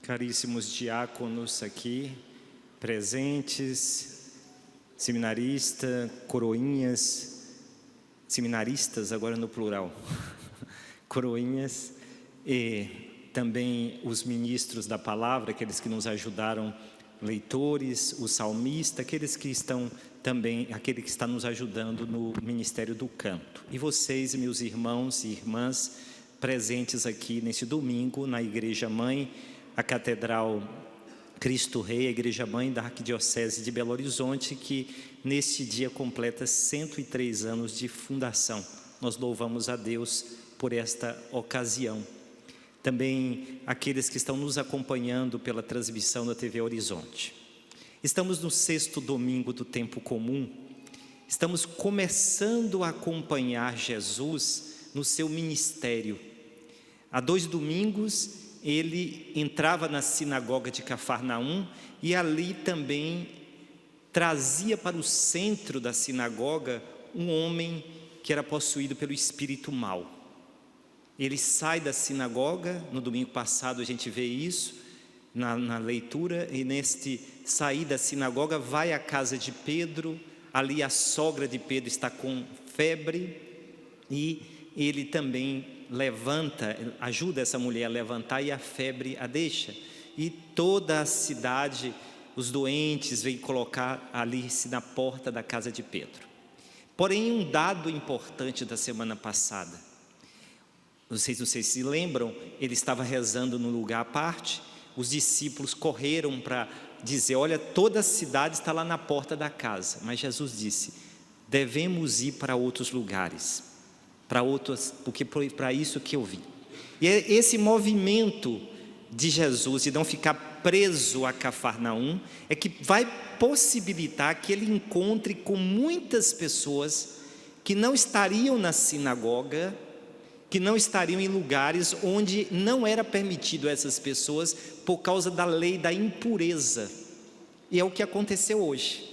caríssimos diáconos aqui presentes, seminarista, coroinhas, seminaristas agora no plural, coroinhas, e também os ministros da palavra, aqueles que nos ajudaram, leitores, o salmista, aqueles que estão também, aquele que está nos ajudando no Ministério do Canto. E vocês, meus irmãos e irmãs, presentes aqui nesse domingo na Igreja Mãe, a Catedral Cristo Rei, a Igreja Mãe da Arquidiocese de Belo Horizonte, que neste dia completa 103 anos de fundação. Nós louvamos a Deus por esta ocasião. Também aqueles que estão nos acompanhando pela transmissão da TV Horizonte. Estamos no 6º domingo do tempo comum. Estamos começando a acompanhar Jesus no seu ministério. Há 2 domingos ele entrava na sinagoga de Cafarnaum e ali também trazia para o centro da sinagoga um homem que era possuído pelo espírito mau. Ele sai da sinagoga, no domingo passado a gente vê isso na leitura, e neste sair da sinagoga vai à casa de Pedro, ali a sogra de Pedro está com febre e ele também ajuda essa mulher a levantar e a febre a deixa. E toda a cidade, os doentes vêm colocar ali na porta da casa de Pedro. Porém, um dado importante da semana passada, não sei se se lembram, ele estava rezando num lugar à parte, os discípulos correram para dizer, olha, toda a cidade está lá na porta da casa, mas Jesus disse, devemos ir para outros lugares, porque para isso que eu vim. E é esse movimento de Jesus, de não ficar preso a Cafarnaum, é que vai possibilitar que ele encontre com muitas pessoas que não estariam na sinagoga, que não estariam em lugares onde não era permitido a essas pessoas por causa da lei da impureza. E é o que aconteceu hoje.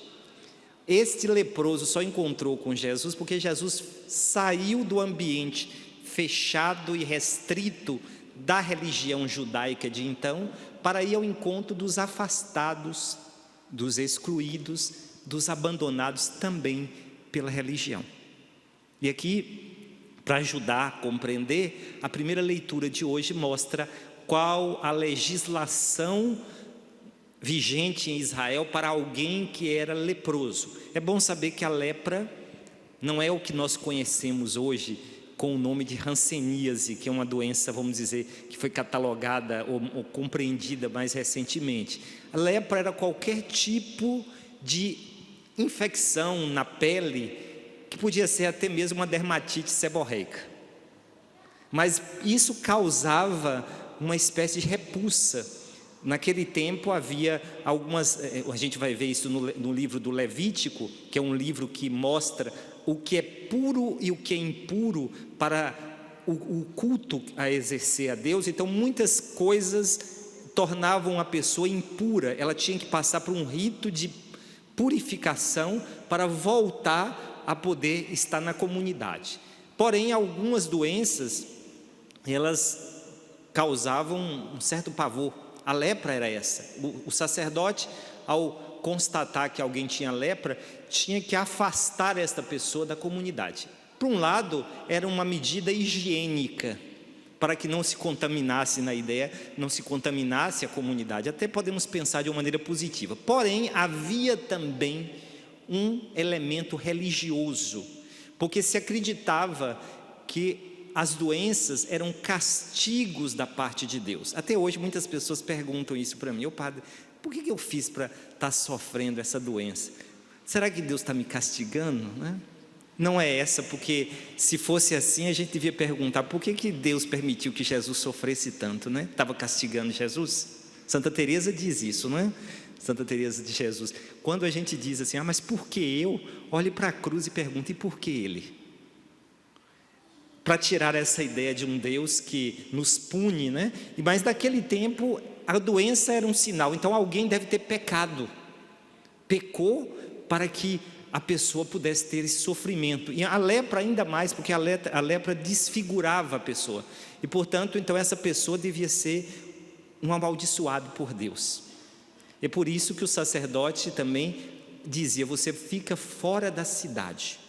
Este leproso só encontrou com Jesus porque Jesus saiu do ambiente fechado e restrito da religião judaica de então para ir ao encontro dos afastados, dos excluídos, dos abandonados também pela religião. E aqui, para ajudar a compreender, a primeira leitura de hoje mostra qual a legislação vigente em Israel para alguém que era leproso. É bom saber que a lepra não é o que nós conhecemos hoje com o nome de hanseníase, que é uma doença, vamos dizer, que foi catalogada ou compreendida mais recentemente. A lepra era qualquer tipo de infecção na pele, que podia ser até mesmo uma dermatite seborreica. Mas isso causava uma espécie de repulsa. Naquele tempo havia algumas, a gente vai ver isso no livro do Levítico, que é um livro que mostra o que é puro e o que é impuro para o culto a exercer a Deus. Então muitas coisas tornavam a pessoa impura, ela tinha que passar por um rito de purificação para voltar a poder estar na comunidade. Porém, algumas doenças, elas causavam um certo pavor. A lepra era essa. O sacerdote, ao constatar que alguém tinha lepra, tinha que afastar esta pessoa da comunidade. Por um lado, era uma medida higiênica, para que não se contaminasse, na ideia, não se contaminasse a comunidade. Até podemos pensar de uma maneira positiva. Porém, havia também um elemento religioso, porque se acreditava que as doenças eram castigos da parte de Deus. Até hoje muitas pessoas perguntam isso para mim, padre, por que eu fiz para estar sofrendo essa doença? Será que Deus está me castigando? Não é essa, porque se fosse assim a gente devia perguntar, por que Deus permitiu que Jesus sofresse tanto? Estava castigando Jesus? Santa Teresa diz isso, não é? Santa Teresa de Jesus, quando a gente diz assim, mas por que eu? Olhe para a cruz e pergunte, e por que ele? Para tirar essa ideia de um Deus que nos pune, Mas naquele tempo a doença era um sinal, então alguém deve ter pecado, pecou para que a pessoa pudesse ter esse sofrimento, e a lepra ainda mais, porque a lepra desfigurava a pessoa, e portanto, então essa pessoa devia ser um amaldiçoado por Deus. É por isso que o sacerdote também dizia: você fica fora da cidade,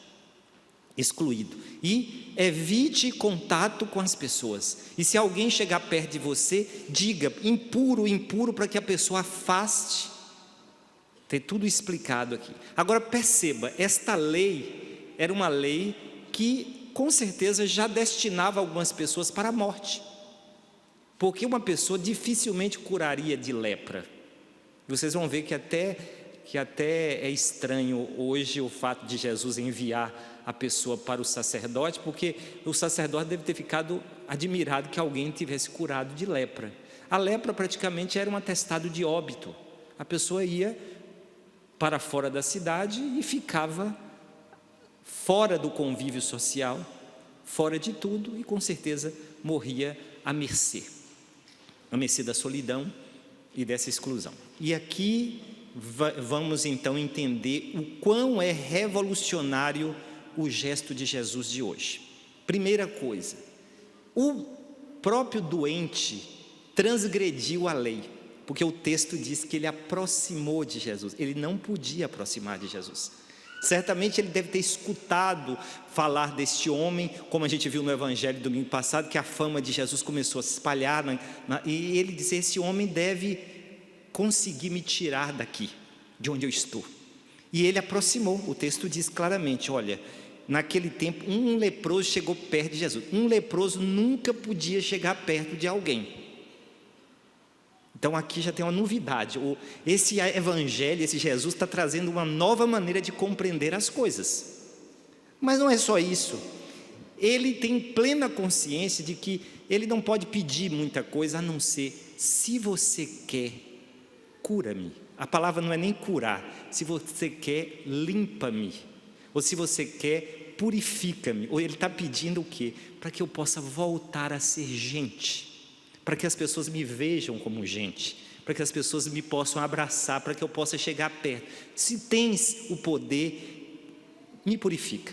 excluído, e evite contato com as pessoas. E se alguém chegar perto de você, diga impuro, impuro, para que a pessoa afaste. Tem tudo explicado aqui. Agora perceba, esta lei era uma lei que com certeza já destinava algumas pessoas para a morte, porque uma pessoa dificilmente curaria de lepra. Vocês vão ver que até é estranho hoje o fato de Jesus enviar a pessoa para o sacerdote, porque o sacerdote deve ter ficado admirado que alguém tivesse curado de lepra. A lepra praticamente era um atestado de óbito. A pessoa ia para fora da cidade e ficava fora do convívio social, fora de tudo, e com certeza morria à mercê da solidão e dessa exclusão. E aqui vamos então entender o quão é revolucionário o gesto de Jesus de hoje. Primeira coisa, o próprio doente transgrediu a lei, porque o texto diz que ele aproximou de Jesus. Ele não podia aproximar de Jesus. Certamente ele deve ter escutado falar deste homem, como a gente viu no Evangelho domingo passado, que a fama de Jesus começou a se espalhar, e ele disse: esse homem deve conseguir me tirar daqui, de onde eu estou. E ele aproximou. O texto diz claramente: olha, naquele tempo um leproso chegou perto de Jesus. Um leproso nunca podia chegar perto de alguém. Então aqui já tem uma novidade. Esse evangelho, esse Jesus está trazendo uma nova maneira de compreender as coisas. Mas não é só isso. Ele tem plena consciência de que ele não pode pedir muita coisa a não ser: se você quer, cura-me. A palavra não é nem curar. Se você quer, limpa-me. Ou se você quer, purifica-me. Ou ele está pedindo o quê? Para que eu possa voltar a ser gente, para que as pessoas me vejam como gente, para que as pessoas me possam abraçar, para que eu possa chegar perto. Se tens o poder, me purifica.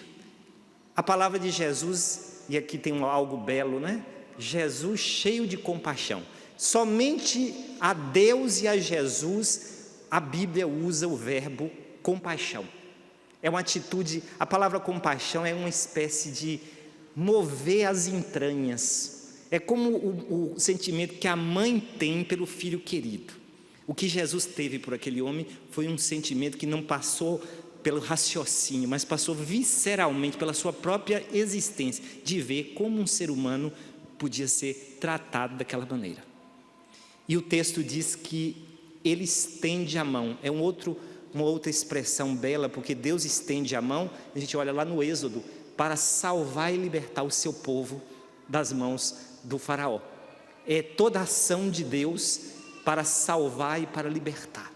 A palavra de Jesus, e aqui tem algo belo, né? Jesus cheio de compaixão. Somente a Deus e a Jesus a Bíblia usa o verbo compaixão. É uma atitude, a palavra compaixão é uma espécie de mover as entranhas. É como o sentimento que a mãe tem pelo filho querido. O que Jesus teve por aquele homem foi um sentimento que não passou pelo raciocínio, mas passou visceralmente pela sua própria existência, de ver como um ser humano podia ser tratado daquela maneira. E o texto diz que ele estende a mão. É uma outra expressão bela, porque Deus estende a mão. A gente olha lá no Êxodo, para salvar e libertar o seu povo das mãos do faraó. É toda a ação de Deus para salvar e para libertar.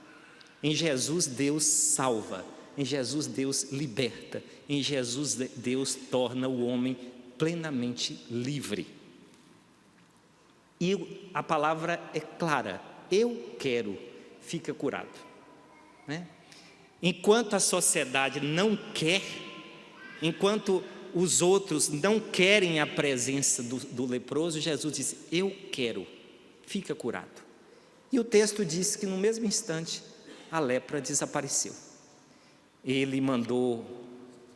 Em Jesus Deus salva, em Jesus Deus liberta, em Jesus Deus torna o homem plenamente livre. E a palavra é clara: eu quero, fica curado, né? Enquanto a sociedade não quer, enquanto os outros não querem a presença do leproso, Jesus disse: eu quero, fica curado. E o texto diz que no mesmo instante a lepra desapareceu.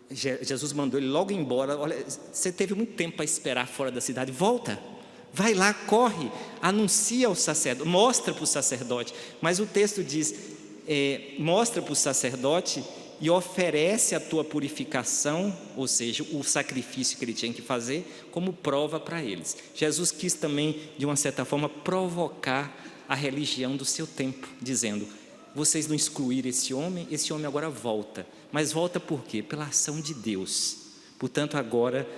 Jesus mandou ele logo embora. Olha, você teve muito tempo para esperar fora da cidade, volta, vai lá, corre, anuncia ao sacerdote, mostra para o sacerdote. Mas o texto diz, mostra para o sacerdote e oferece a tua purificação, ou seja, o sacrifício que ele tinha que fazer, como prova para eles. Jesus quis também, de uma certa forma, provocar a religião do seu tempo, dizendo: vocês não excluíram esse homem agora volta. Mas volta por quê? Pela ação de Deus. Portanto, agora,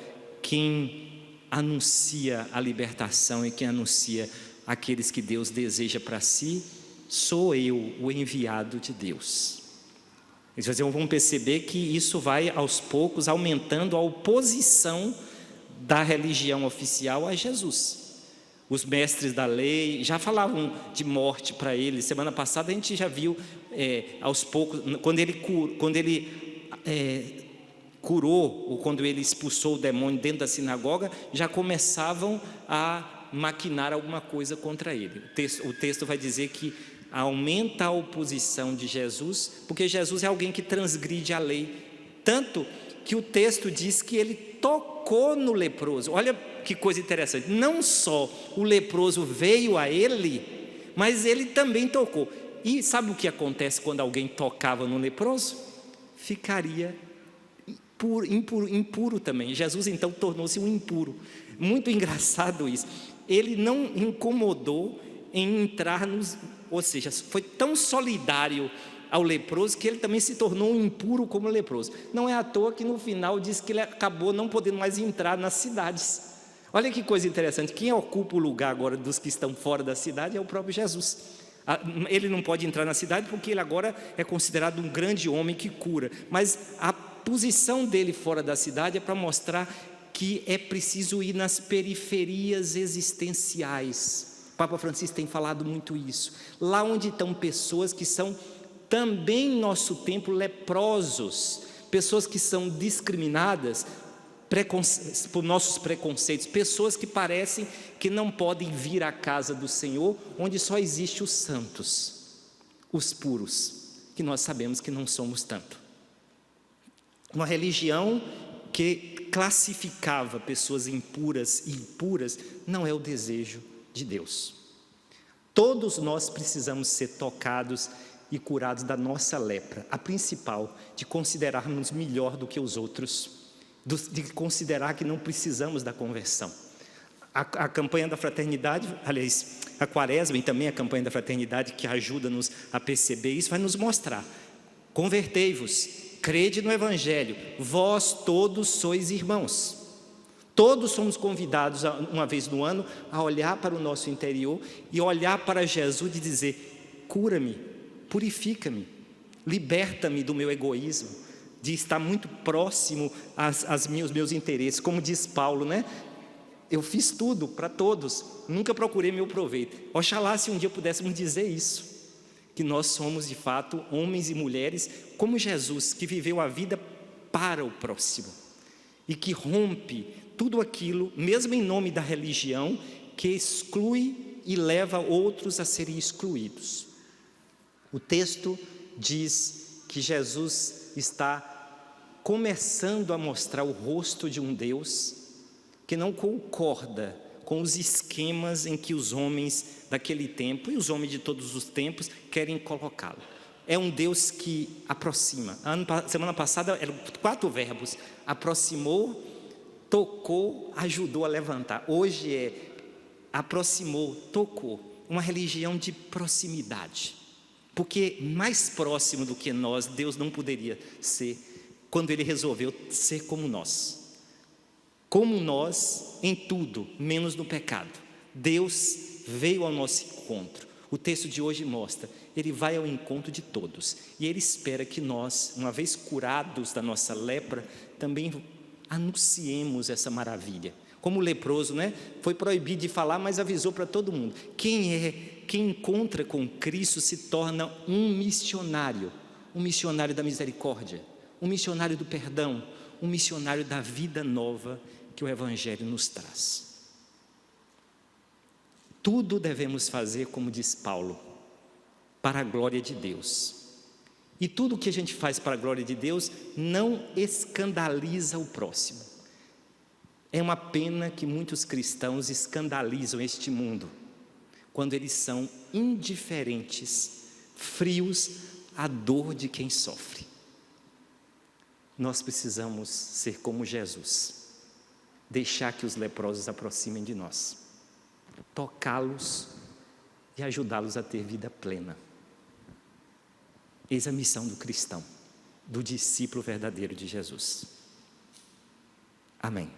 quem anuncia a libertação e quem anuncia aqueles que Deus deseja para si, sou eu, o enviado de Deus. Vocês vão perceber que isso vai aos poucos aumentando a oposição da religião oficial a Jesus. Os mestres da lei já falavam de morte para ele. Semana passada a gente já viu aos poucos, quando ele curou, ou quando ele expulsou o demônio dentro da sinagoga, já começavam a maquinar alguma coisa contra ele. O texto vai dizer que aumenta a oposição de Jesus, porque Jesus é alguém que transgride a lei, tanto que o texto diz que ele tocou no leproso. Olha que coisa interessante, não só o leproso veio a ele, mas ele também tocou. E sabe o que acontece quando alguém tocava no leproso? Ficaria impuro também. Jesus então tornou-se um impuro. Muito engraçado isso. Ele não incomodou em entrar ou seja, foi tão solidário ao leproso que ele também se tornou um impuro como leproso. Não é à toa que no final diz que ele acabou não podendo mais entrar nas cidades. Olha que coisa interessante, quem ocupa o lugar agora dos que estão fora da cidade é o próprio Jesus. Ele não pode entrar na cidade porque ele agora é considerado um grande homem que cura, mas a posição dele fora da cidade é para mostrar que é preciso ir nas periferias existenciais. O Papa Francisco tem falado muito isso, lá onde estão pessoas que são também em nosso tempo leprosos, pessoas que são discriminadas por nossos preconceitos, pessoas que parecem que não podem vir à casa do Senhor, onde só existe os santos, os puros, que nós sabemos que não somos tanto. Uma religião que classificava pessoas impuras e impuras não é o desejo de Deus. Todos nós precisamos ser tocados e curados da nossa lepra, a principal, de considerarmos melhor do que os outros, de considerar que não precisamos da conversão. A campanha da fraternidade, aliás, a quaresma e também a campanha da fraternidade, que ajuda-nos a perceber isso, vai nos mostrar: convertei-vos, crede no Evangelho, vós todos sois irmãos. Todos somos convidados, uma vez no ano, a olhar para o nosso interior e olhar para Jesus e dizer: cura-me, purifica-me, liberta-me do meu egoísmo, de estar muito próximo aos meus interesses. Como diz Paulo, né? Eu fiz tudo para todos, nunca procurei meu proveito. Oxalá se um dia pudéssemos dizer isso, que nós somos de fato homens e mulheres como Jesus, que viveu a vida para o próximo e que rompe tudo aquilo, mesmo em nome da religião, que exclui e leva outros a serem excluídos. O texto diz que Jesus está começando a mostrar o rosto de um Deus que não concorda com os esquemas em que os homens daquele tempo e os homens de todos os tempos querem colocá-lo. É um Deus que aproxima. Semana passada eram 4 verbos: aproximou, tocou, ajudou a levantar. Hoje é aproximou, tocou. Uma religião de proximidade, porque mais próximo do que nós, Deus não poderia ser, quando Ele resolveu ser como nós em tudo, menos no pecado. Deus veio ao nosso encontro. O texto de hoje mostra, Ele vai ao encontro de todos, e Ele espera que nós, uma vez curados da nossa lepra, também anunciemos essa maravilha. Como o leproso, né? Foi proibido de falar, mas avisou para todo mundo. Quem encontra com Cristo se torna um missionário da misericórdia, um missionário do perdão, um missionário da vida nova que o Evangelho nos traz. Tudo devemos fazer, como diz Paulo, para a glória de Deus. E tudo que a gente faz para a glória de Deus não escandaliza o próximo. É uma pena que muitos cristãos escandalizam este mundo, quando eles são indiferentes, frios à dor de quem sofre. Nós precisamos ser como Jesus, deixar que os leprosos aproximem de nós, tocá-los e ajudá-los a ter vida plena. Eis a missão do cristão, do discípulo verdadeiro de Jesus. Amém.